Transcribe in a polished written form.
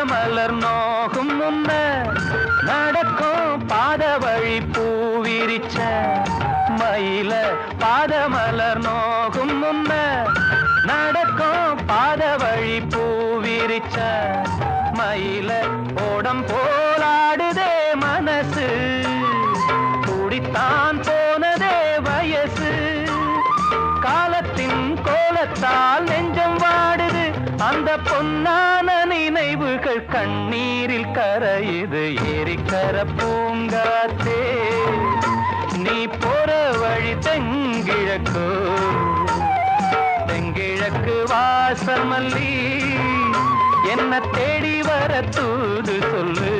மலர் நோகும் முன்ன நடக்கும் பாத வழி பூவிரிச்ச மயில பாத மலர் நோகும் முன்ன நடக்கும் பாத வழி பூவிரிச்ச மயில ஓடம் போலாடுதே மனசு துடித்தான் போனதே வயசு காலத்தின் கோலத்தால் நெஞ்சம் வாடுது அந்த பொன்னான நினைவுகள் கண்ணீரில் கரையுது ஏரிக்கர பூங்காத்தே நீ போற வழி தெங்கிழக்கு தெங்கிழக்கு வாசல் மல்லி என்ன தேடி வர தூது சொல்லு